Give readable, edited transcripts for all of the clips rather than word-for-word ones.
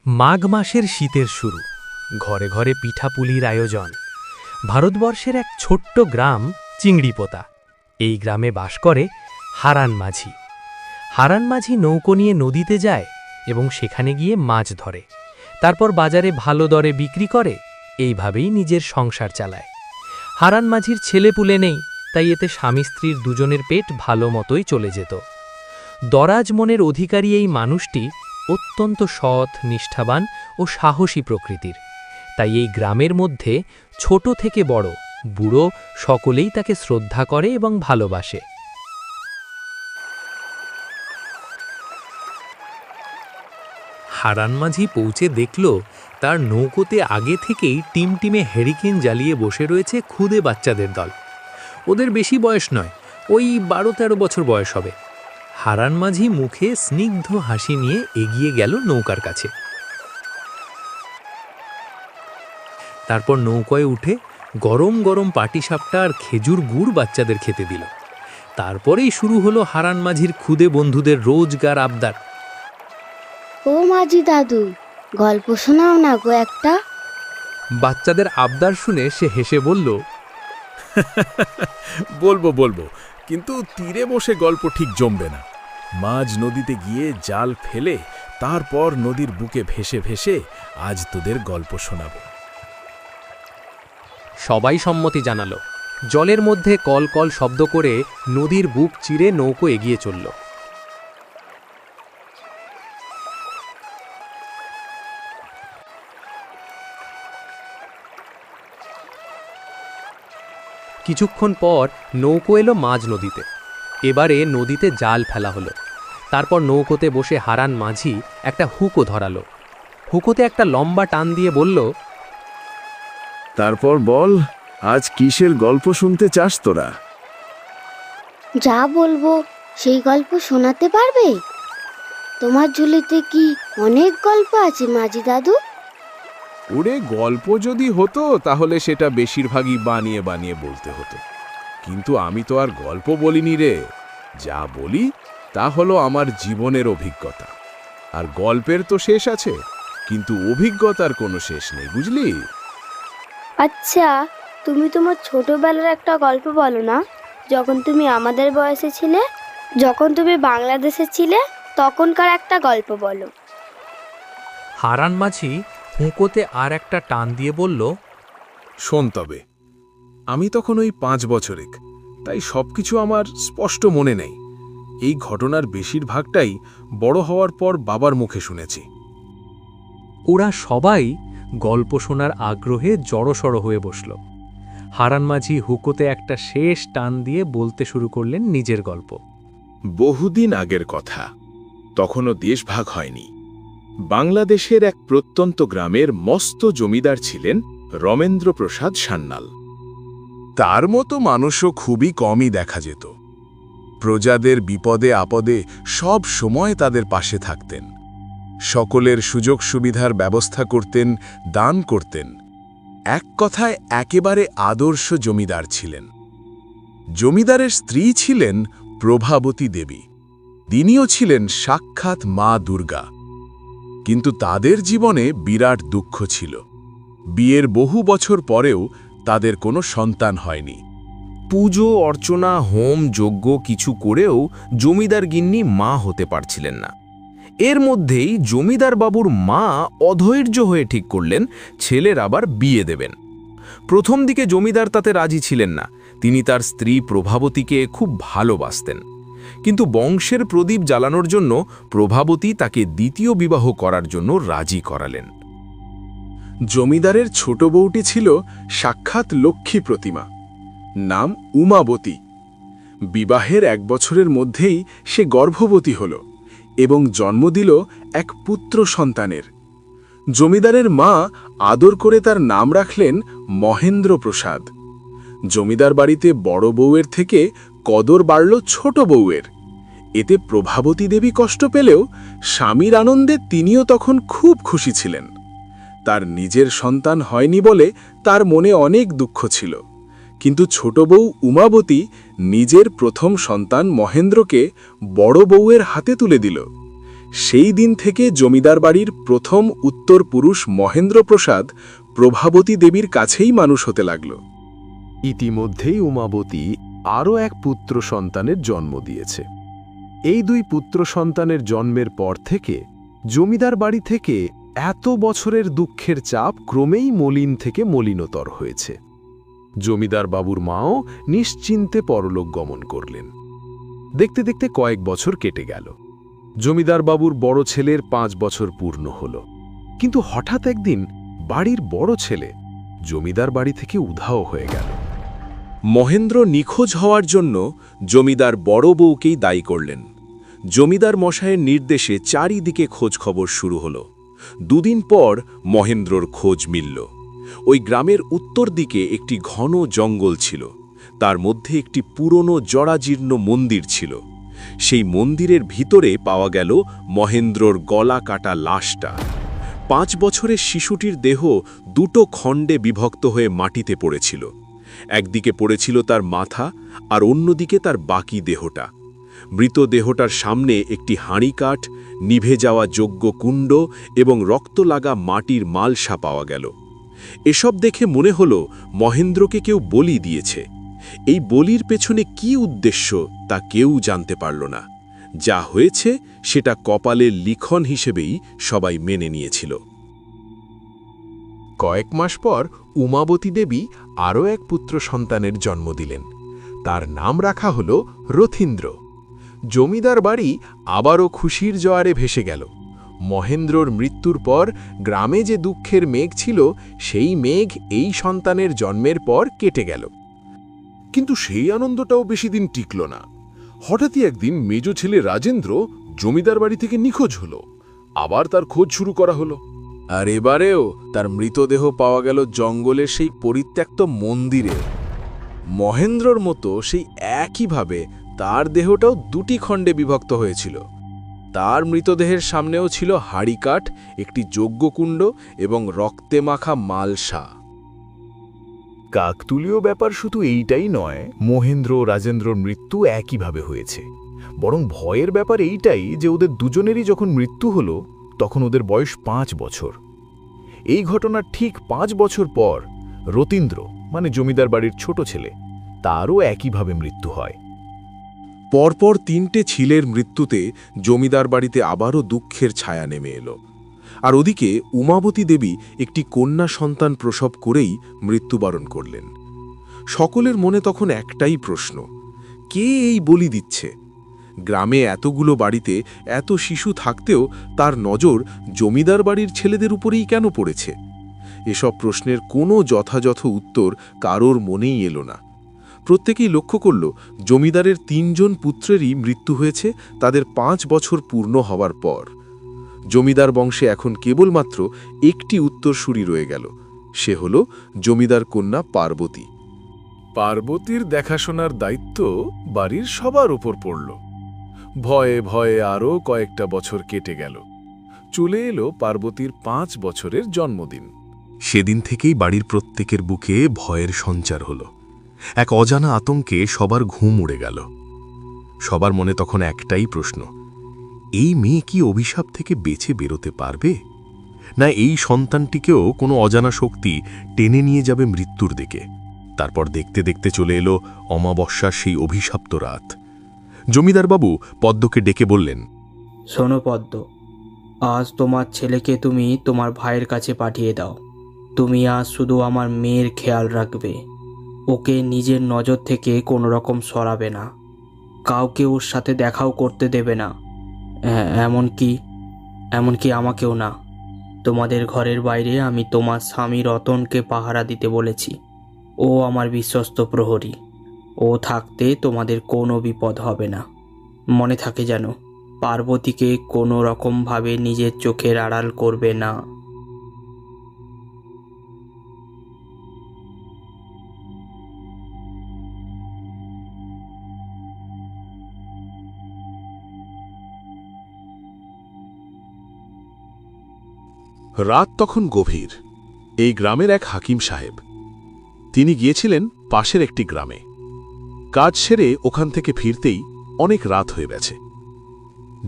মাঘ মাসের শীতের শুরু, ঘরে ঘরে পিঠাপুলির আয়োজন। ভারতবর্ষের এক ছোট্ট গ্রাম চিংড়িপোতা। এই গ্রামে বাস করে হারান মাঝি। হারান মাঝি নৌকো নিয়ে নদীতে যায় এবং সেখানে গিয়ে মাছ ধরে, তারপর বাজারে ভালো দরে বিক্রি করে। এইভাবেই নিজের সংসার চালায়। হারান মাঝির ছেলেপুলে নেই, তাই এতে স্বামী স্ত্রীর দুজনের পেট ভালো মতোই চলে যেত। দরাজ মনের অধিকারী এই মানুষটি অত্যন্ত সৎ, নিষ্ঠাবান ও সাহসী প্রকৃতির। তাই এই গ্রামের মধ্যে ছোট থেকে বড়, বুড়ো সকলেই তাকে শ্রদ্ধা করে এবং ভালোবাসে। হারান মাঝি পৌঁছে দেখল তার নৌকোতে আগে থেকেই টিমটিমে হ্যারিকেন জ্বালিয়ে বসে রয়েছে ক্ষুদে বাচ্চাদের দল। ওদের বেশি বয়স নয়, ওই 12-13 বছর বয়স হবে। হারান মাঝি মুখে স্নিগ্ধ হাসি নিয়ে এগিয়ে গেল নৌকার কাছে। তারপর নৌকায় উঠে গরম গরম পাটিসাপটা আর খেজুর গুড় বাচ্চাদের খেতে দিল। তারপরেই শুরু হলো হারান মাঝির ক্ষুদে বন্ধুদের রোজগার আবদার। ও মাঝি দাদু, গল্প শোনাও না গো একটা। বাচ্চাদের আবদার শুনে সে হেসে বলল, বলবো, কিন্তু তীরে বসে গল্প ঠিক জমবে না। মাঝ নদীতে গিয়ে জাল ফেলে তারপর নদীর বুকে ভেসে ভেসে আজ তোদের গল্প শোনাবো। সবাই সম্মতি জানালো। জলের মধ্যে কল কল শব্দ করে নদীর বুক চিরে নৌকো এগিয়ে চলল। কিছুক্ষণ পর নৌকো এলো মাঝ নদীতে। এবারে নদীতে জাল ফেলা হলো। তারপর নৌকোতে বসে হারান মাঝি একটা হুকো ধরালো। হুকোতে একটা লম্বা টান দিয়ে বলল, তারপর বল, আজ কিসের গল্প শুনতে চাস তোরা? যা বলবো সেই গল্প শোনাতে পারবে? তোমার ঝুলিতে কি অনেক গল্প আছে মাঝি দাদু? ওরে, গল্প যদি হতো তাহলে সেটা বেশিরভাগই বানিয়ে বানিয়ে বলতে হতো, কিন্তু আমি তো আর গল্প বলিনি রে। যা বলি তা হলো আমার জীবনের অভিজ্ঞতা। আর গল্পের তো শেষ আছে, কিন্তু অভিজ্ঞতার কোনো শেষ নেই, বুঝলি? আচ্ছা, তুমি তোমার ছোটবেলার একটা গল্প বলো না। যখন তুমি আমাদের বয়সে ছিলে, যখন তুমি বাংলাদেশে ছিলে, তখনকার একটা গল্প বলো। হারান মাঝি হুঁকোতে আর একটা টান দিয়ে বলল, শোন তবে, আমি তখন ওই 5 বছরের, তাই সবকিছু আমার স্পষ্ট মনে নেই। এই ঘটনার বেশিরভাগটাই বড় হওয়ার পর বাবার মুখে শুনেছি। ওরা সবাই গল্প শোনার আগ্রহে জড়সড় হয়ে বসল। হারান মাঝি হুকোতে একটা শেষ টান দিয়ে বলতে শুরু করলেন নিজের গল্প। বহুদিন আগের কথা, তখনও দেশভাগ হয়নি। বাংলাদেশের এক প্রত্যন্ত গ্রামের মস্ত জমিদার ছিলেন রমেন্দ্র প্রসাদ সান্যাল। তার মতো মানুষও খুবই কমই দেখা যেত। প্রজাদের বিপদে আপদে সব সময় তাদের পাশে থাকতেন। সকলের সুযোগ সুবিধার ব্যবস্থা করতেন, দান করতেন। এক কথায় একেবারে আদর্শ জমিদার ছিলেন। জমিদারের স্ত্রী ছিলেন প্রভাবতী দেবী। তিনিও ছিলেন সাক্ষাৎ মা দুর্গা। কিন্তু তাদের জীবনে বিরাট দুঃখ ছিল। বিয়ের বহু বছর পরেও তাদের কোনো সন্তান হয়নি। পুজো অর্চনা, হোম যজ্ঞ কিছু করেও জমিদার গিন্নি মা হতে পারছিলেন না। এর মধ্যেই জমিদার বাবুর মা অধৈর্য হয়ে ঠিক করলেন ছেলের আবার বিয়ে দেবেন। প্রথম দিকে জমিদার তাতে রাজি ছিলেন না। তিনি তার স্ত্রী প্রভাবতীকে খুব ভালোবাসতেন, কিন্তু বংশের প্রদীপ জ্বালানোর জন্য প্রভাবতী তাকে দ্বিতীয় বিবাহ করার জন্য রাজি করালেন। জমিদারের ছোট বউটি ছিল সাক্ষাৎ লক্ষ্মী প্রতিমা, নাম উমাবতী। বিবাহের 1 বছরের মধ্যেই সে গর্ভবতী হল এবং জন্ম দিল এক পুত্র সন্তানের। জমিদারের মা আদর করে তার নাম রাখলেন মহেন্দ্র প্রসাদ। জমিদার বাড়িতে বড় বউয়ের থেকে কদর বাড়ল ছোট বউয়ের। এতে প্রভাবতী দেবী কষ্ট পেলেও স্বামীর আনন্দে তিনিও তখন খুব খুশি ছিলেন। তার নিজের সন্তান হয়নি বলে তার মনে অনেক দুঃখ ছিল, কিন্তু ছোট বউ উমাবতী নিজের প্রথম সন্তান মহেন্দ্রকে বড় বউয়ের হাতে তুলে দিল। সেই দিন থেকে জমিদার বাড়ির প্রথম উত্তর পুরুষ মহেন্দ্রপ্রসাদ প্রভাবতী দেবীর কাছেই মানুষ হতে লাগল। ইতিমধ্যেই উমাবতী আরও এক পুত্র সন্তানের জন্ম দিয়েছে। এই দুই পুত্র সন্তানের জন্মের পর থেকে জমিদার বাড়ি থেকে এত বছরের দুঃখের চাপ ক্রমেই মলিন থেকে মলিনতর হয়েছে। জমিদার বাবুর মাও নিশ্চিন্তে পরলোক গমন করলেন। দেখতে দেখতে কয়েক বছর কেটে গেল। জমিদার বাবুর বড় ছেলের 5 বছর পূর্ণ হল। কিন্তু হঠাৎ একদিন বাড়ির বড় ছেলে জমিদার বাড়ি থেকে উধাও হয়ে গেল। মহেন্দ্র নিখোঁজ হওয়ার জন্য জমিদার বড় বউকেই দায়ী করলেন। জমিদার মশায়ের নির্দেশে চারিদিকে খোঁজ খবর শুরু হল। 2 দিন পর মহেন্দ্রর খোঁজ মিলল। ওই গ্রামের উত্তর দিকে একটি ঘন জঙ্গল ছিল। তার মধ্যে একটি পুরনো জরাজীর্ণ মন্দির ছিল। সেই মন্দিরের ভিতরে পাওয়া গেল মহেন্দ্রর গলা কাটা লাশটা। 5 বছরের শিশুটির দেহ 2 খণ্ডে বিভক্ত হয়ে মাটিতে পড়েছিল। একদিকে পড়েছিল তার মাথা, আর অন্যদিকে তার বাকি দেহটা। মৃতদেহটার সামনে একটি হাঁড়িকাঠ, নিভে যাওয়া যজ্ঞ কুণ্ড এবং রক্ত লাগা মাটির মালসা পাওয়া গেল। এসব দেখে মনে হল মহেন্দ্রকে কেউ বলি দিয়েছে। এই বলির পেছনে কি উদ্দেশ্য তা কেউ জানতে পারল না। যা হয়েছে সেটা কপালের লিখন হিসেবেই সবাই মেনে নিয়েছিল। কয়েক মাস পর উমাবতী দেবী আরও এক পুত্র সন্তানের জন্ম দিলেন। তার নাম রাখা হল রথীন্দ্র। জমিদার বাড়ি আবারও খুশির জোয়ারে ভেসে গেল। মহেন্দ্রর মৃত্যুর পর গ্রামে যে দুঃখের মেঘ ছিল, সেই মেঘ এই সন্তানের জন্মের পর কেটে গেল। কিন্তু সেই আনন্দটাও বেশি দিন টিকল না। হঠাৎই একদিন মেজ ছেলে রাজেন্দ্র জমিদার বাড়ি থেকে নিখোঁজ হল। আবার তার খোঁজ শুরু করা হলো। আর এবারেও তার মৃতদেহ পাওয়া গেল জঙ্গলের সেই পরিত্যক্ত মন্দিরে। মহেন্দ্রর মতো সেই একইভাবে তার দেহটাও 2টি খণ্ডে বিভক্ত হয়েছিল। তার মৃতদেহের সামনেও ছিল হাঁড়িকাঠ, একটি যজ্ঞকুণ্ড এবং রক্তে মাখা মালসা। কাকতুলীয় ব্যাপার শুধু এইটাই নয়, মহেন্দ্র ও রাজেন্দ্রর মৃত্যু একইভাবে হয়েছে। বরং ভয়ের ব্যাপার এইটাই যে ওদের দুজনেরই যখন মৃত্যু হলো তখন ওদের বয়স 5 বছর। এই ঘটনার ঠিক 5 বছর পর রথীন্দ্র মানে জমিদার বাড়ির ছোট ছেলে, তারও একইভাবে মৃত্যু হয়। পরপর 3টে ছেলের মৃত্যুতে জমিদার বাড়িতে আবারও দুঃখের ছায়া নেমে এলো। আর ওদিকে উমাবতী দেবী একটি কন্যা সন্তান প্রসব করেই মৃত্যুবরণ করলেন। সকলের মনে তখন একটাই প্রশ্ন, কে এই বলি দিচ্ছে? গ্রামে এতগুলো বাড়িতে এত শিশু থাকতেও তার নজর জমিদার বাড়ির ছেলেদের উপরেই কেন পড়েছে? এসব প্রশ্নের কোনো যথাযথ উত্তর কারোর মনেই এলো না। প্রত্যেকেই লক্ষ্য করল জমিদারের 3 জন পুত্রেরই মৃত্যু হয়েছে তাদের 5 বছর পূর্ণ হওয়ার পর। জমিদার বংশে এখন কেবলমাত্র একটি উত্তরসূরি রয়ে গেল, সে হল জমিদার কন্যা পার্বতী। পার্বতীর দেখাশোনার দায়িত্ব বাড়ির সবার উপর পড়ল। ভয়ে ভয়ে আরও কয়েকটা বছর কেটে গেল। চলে এলো পার্বতীর 5 বছরের জন্মদিন। সেদিন থেকেই বাড়ির প্রত্যেকের বুকে ভয়ের সঞ্চার হলো। এক অজানা আতঙ্কে সবার ঘুম উড়ে গেল। সবার মনে তখন একটাই প্রশ্ন, এই মেয়ে কি অভিশাপ থেকে বেঁচে বেরোতে পারবে, না এই সন্তানটিকেও কোনো অজানা শক্তি টেনে নিয়ে যাবে মৃত্যুর দিকে? তারপর দেখতে দেখতে চলে এলো অমাবস্যার সেই অভিশপ্ত রাত। জমিদারবাবু পদ্মকে ডেকে বললেন, শোনো পদ্ম, আজ তোমার ছেলেকে তুমি তোমার ভাইয়ের কাছে পাঠিয়ে দাও। তুমি আজ শুধু আমার মেয়ের খেয়াল রাখবে, ওকে নিজের নজর থেকে কোনো রকম সরাবে না, কাউকে ওর সাথে দেখাও করতে দেবে না, এমনকি আমাকেও না। তোমাদের ঘরের বাইরে আমি তোমার স্বামী রতনকে পাহারা দিতে বলেছি। ও আমার বিশ্বস্ত প্রহরী। ও থাকতে তোমাদের কোনো বিপদ হবে না। মনে থাকে যেন, পার্বতীকে কোনো রকমভাবে নিজের চোখের আড়াল করবে না। রাত তখন গভীর। এই গ্রামের এক হাকিম সাহেব, তিনি গিয়েছিলেন পাশের একটি গ্রামে। কাজ সেরে ওখান থেকে ফিরতেই অনেক রাত হয়ে গেছে।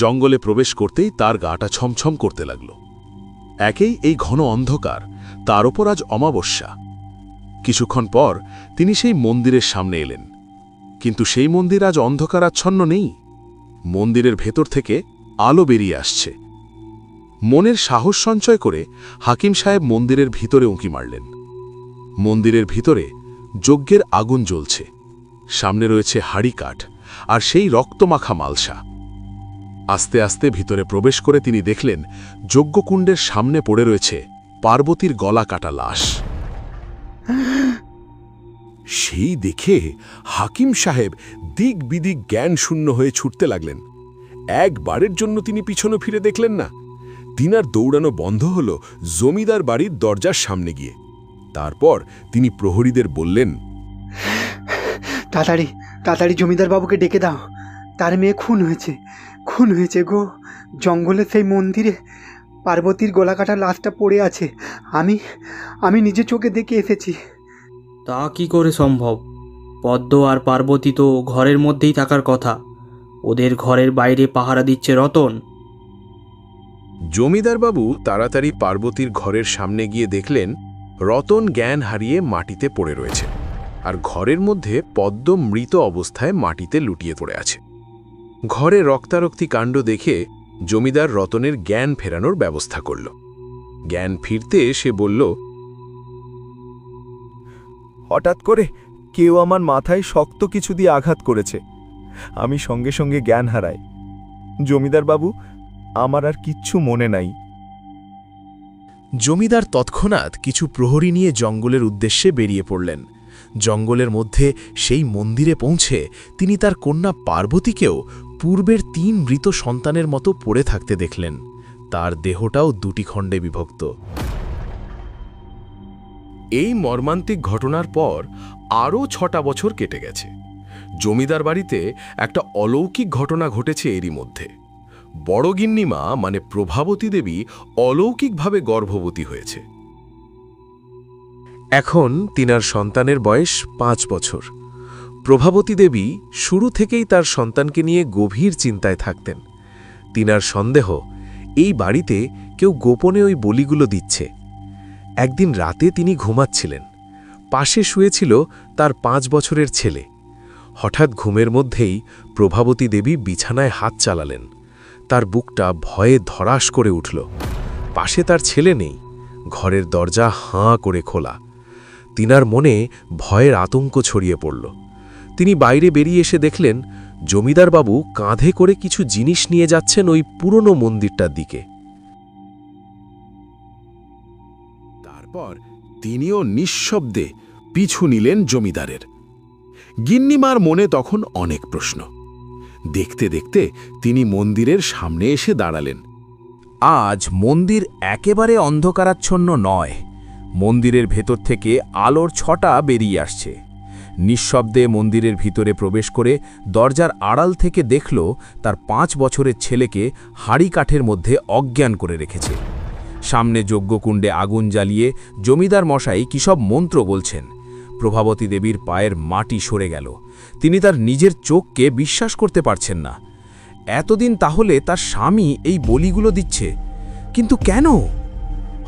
জঙ্গলে প্রবেশ করতেই তার গাটা ছমছম করতে লাগল। একেই এই ঘন অন্ধকার, তার ওপর আজ অমাবস্যা। কিছুক্ষণ পর তিনি সেই মন্দিরের সামনে এলেন, কিন্তু সেই মন্দির আজ অন্ধকারাচ্ছন্ন নেই। মন্দিরের ভেতর থেকে আলো বেরিয়ে আসছে। মনের সাহস সঞ্চয় করে হাকিম সাহেব মন্দিরের ভিতরে উঁকি মারলেন। মন্দিরের ভিতরে যজ্ঞের আগুন জ্বলছে, সামনে রয়েছে হাড়ি কাঠ আর সেই রক্তমাখা মালসা। আস্তে আস্তে ভিতরে প্রবেশ করে তিনি দেখলেন যজ্ঞকুণ্ডের সামনে পড়ে রয়েছে পার্বতীর গলা কাটা লাশ। সেই দেখে হাকিম সাহেব দিক বিদিক জ্ঞান শূন্য হয়ে ছুটতে লাগলেন। একবারের জন্য তিনি পিছনে ফিরে দেখলেন না। তিনার দৌড়ানো বন্ধ হল জমিদার বাড়ির দরজার সামনে গিয়ে। তারপর তিনি প্রহরীদের বললেন, তাড়াতাড়ি তাড়াতাড়ি জমিদার বাবুকে ডেকে দাও, তার মেয়ে খুন হয়েছে গো। জঙ্গলে সেই মন্দিরে পার্বতীর গলা কাটা লাশটা পড়ে আছে। আমি নিজে চোখে দেখে এসেছি। তা কি করে সম্ভব? পদ্ম আর পার্বতী তো ঘরের মধ্যেই থাকার কথা, ওদের ঘরের বাইরে পাহারা দিচ্ছে রতন। জমিদারবাবু তাড়াতাড়ি পার্বতীর ঘরের সামনে গিয়ে দেখলেন রতন জ্ঞান হারিয়ে মাটিতে পড়ে রয়েছে, আর ঘরের মধ্যে পদ্ম মৃত অবস্থায় মাটিতে লুটিয়ে পড়ে আছে। ঘরে রক্তারক্তি কাণ্ড দেখে জমিদার রতনের জ্ঞান ফেরানোর ব্যবস্থা করল। জ্ঞান ফিরতে সে বলল, হঠাৎ করে কেউ আমার মাথায় শক্ত কিছু দিয়ে আঘাত করেছে। আমি সঙ্গে সঙ্গে জ্ঞান হারাই। জমিদার বাবু, আমার আর কিচ্ছু মনে নাই। জমিদার তৎক্ষণাৎ কিছু প্রহরী নিয়ে জঙ্গলের উদ্দেশ্যে বেরিয়ে পড়লেন। জঙ্গলের মধ্যে সেই মন্দিরে পৌঁছে তিনি তার কন্যা পার্বতীকেও পূর্বের 3 মৃত সন্তানের মতো পড়ে থাকতে দেখলেন। তার দেহটাও 2টি খণ্ডে বিভক্ত। এই মর্মান্তিক ঘটনার পর আরও 6টা বছর কেটে গেছে। জমিদার বাড়িতে একটা অলৌকিক ঘটনা ঘটেছে এরই মধ্যে। বড় গিন্নিমা মানে প্রভাবতী দেবী অলৌকিকভাবে গর্ভবতী হয়েছে। এখন তিনার সন্তানের বয়স 5 বছর। প্রভাবতী দেবী শুরু থেকেই তার সন্তানকে নিয়ে গভীর চিন্তায় থাকতেন। তিনার সন্দেহ, এই বাড়িতে কেউ গোপনে ওই বলিগুলো দিচ্ছে। একদিন রাতে তিনি ঘুমাচ্ছিলেন। পাশে শুয়েছিল তার 5 বছরের ছেলে। হঠাৎ ঘুমের মধ্যেই প্রভাবতী দেবী বিছানায় হাত চালালেন। তার বুকটা ভয়ে ধড়াস করে উঠল। পাশে তার ছেলে নেই, ঘরের দরজা হাঁ করে খোলা। তিনার মনে ভয়ের আতঙ্ক ছড়িয়ে পড়ল। তিনি বাইরে বেরিয়ে এসে দেখলেন জমিদারবাবু কাঁধে করে কিছু জিনিস নিয়ে যাচ্ছেন ওই পুরনো মন্দিরটার দিকে। তারপর তিনিও নিঃশব্দে পিছু নিলেন জমিদারের। গিন্নিমার মনে তখন অনেক প্রশ্ন। দেখতে দেখতে তিনি মন্দিরের সামনে এসে দাঁড়ালেন। আজ মন্দির একেবারে অন্ধকারাচ্ছন্ন নয়। মন্দিরের ভেতর থেকে আলোর ছটা বেরিয়ে আসছে। নিঃশব্দে মন্দিরের ভিতরে প্রবেশ করে দরজার আড়াল থেকে দেখল তার 5 বছরের ছেলেকে হাড়ি কাঠের মধ্যে অজ্ঞান করে রেখেছে। সামনে যজ্ঞকুণ্ডে আগুন জ্বালিয়ে জমিদার মশাই কী সব মন্ত্র বলছেন। প্রভাবতী দেবীর পায়ের মাটি সরে গেল। তিনি তার নিজের চোখকে বিশ্বাস করতে পারছেন না। এতদিন তাহলে তার স্বামী এই বলিগুলো দিচ্ছে, কিন্তু কেন?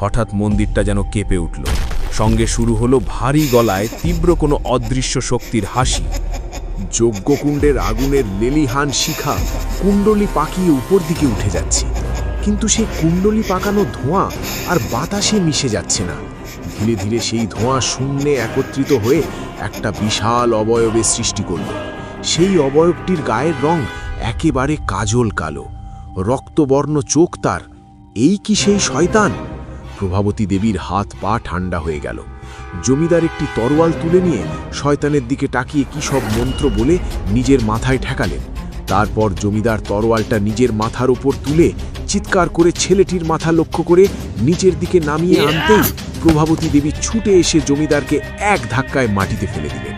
হঠাৎ মন্দিরটা যেন কেঁপে উঠল। সঙ্গে শুরু হলো ভারী গলায় তীব্র কোনো অদৃশ্য শক্তির হাসি। যজ্ঞকুণ্ডের আগুনের লেলিহান শিখা কুণ্ডলি পাকিয়ে উপর দিকে উঠে যাচ্ছে, কিন্তু সেই কুণ্ডলি পাকানো ধোঁয়া আর বাতাসে মিশে যাচ্ছে না। ধীরে ধীরে সেই ধোঁয়া শূন্যে একত্রিত হয়ে একটা বিশাল অবয়বের সৃষ্টি করল। সেই অবয়বটির গায়ের রং একেবারে কাজল কালো, রক্তবর্ণ চোখ তার। এই কি সেই শয়তান? প্রভাবতী দেবীর হাত পা ঠান্ডা হয়ে গেল। জমিদার একটি তরোয়াল তুলে নিয়ে শয়তানের দিকে তাকিয়ে কি সব মন্ত্র বলে নিজের মাথায় ঠেকালেন। তারপর জমিদার তরোয়ালটা নিজের মাথার উপর তুলে চিৎকার করে ছেলেটির মাথা লক্ষ্য করে নিচের দিকে নামিয়ে আনতেই প্রভাবতী দেবী ছুটে এসে জমিদারকে এক ধাক্কায় মাটিতে ফেলে দিলেন।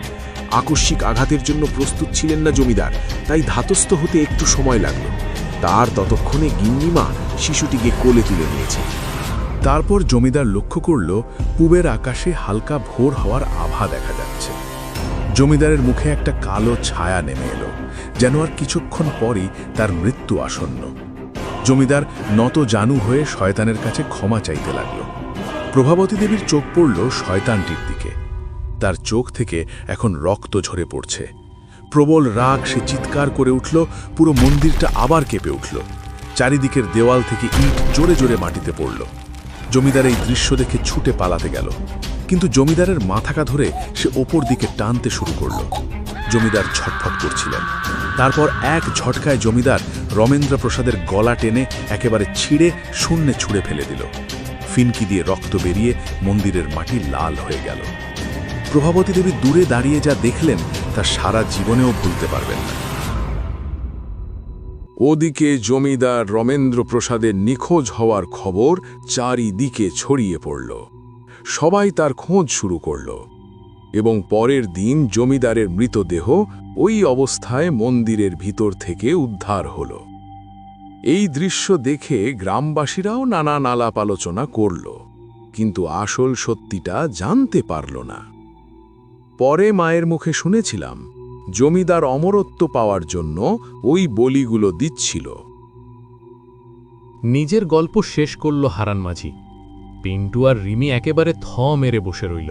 আকস্মিক আঘাতের জন্য প্রস্তুত ছিলেন না জমিদার, তাই ধাতস্থ হতে একটু সময় লাগল। তার ততক্ষণে গিন্নিমা শিশুটিকে কোলে তুলে নিয়েছে। তারপর জমিদার লক্ষ্য করল পূবের আকাশে হালকা ভোর হওয়ার আভা দেখা যাচ্ছে। জমিদারের মুখে একটা কালো ছায়া নেমে এলো, যেন আর কিছুক্ষণ পরই তার মৃত্যু আসন্ন। জমিদার নত জানু হয়ে শয়তানের কাছে ক্ষমা চাইতে লাগল। প্রভাবতী দেবীর চোখ পড়ল শয়তানটির দিকে। তার চোখ থেকে এখন রক্ত ঝরে পড়ছে। প্রবল রাগ সে চিৎকার করে উঠল, পুরো মন্দিরটা আবার কেঁপে উঠল। চারিদিকের দেওয়াল থেকে ইট জোরে জোরে মাটিতে পড়ল। জমিদার এই দৃশ্য দেখে ছুটে পালাতে গেল, কিন্তু জমিদারের মাথাকা ধরে সে ওপর দিকে টানতে শুরু করল। জমিদার ছটফট করছিলেন। তারপর এক ঝটকায় জমিদার রমেন্দ্র প্রসাদের গলা টেনে একেবারে ছিঁড়ে শূন্যে ছুঁড়ে ফেলে দিল। ফিনকি দিয়ে রক্ত বেরিয়ে মন্দিরের মাটি লাল হয়ে গেল। প্রভাবতী দেবী দূরে দাঁড়িয়ে যা দেখলেন তা সারা জীবনেও ভুলতে পারবেন না। ওদিকে জমিদার রমেন্দ্র প্রসাদের নিখোঁজ হওয়ার খবর চারিদিকে ছড়িয়ে পড়ল। সবাই তার খোঁজ শুরু করল এবং পরের দিন জমিদারের মৃতদেহ ওই অবস্থায় মন্দিরের ভিতর থেকে উদ্ধার হল। এই দৃশ্য দেখে গ্রামবাসীরাও নানান আলাপ আলোচনা করল, কিন্তু আসল সত্যিটা জানতে পারল না। পরে মায়ের মুখে শুনেছিলাম, জমিদার অমরত্ব পাওয়ার জন্য ওই বলিগুলো দিচ্ছিল। নিজের গল্প শেষ করল হারান মাঝি। পিন্টু আর রিমি একেবারে থ মেরে বসে রইল।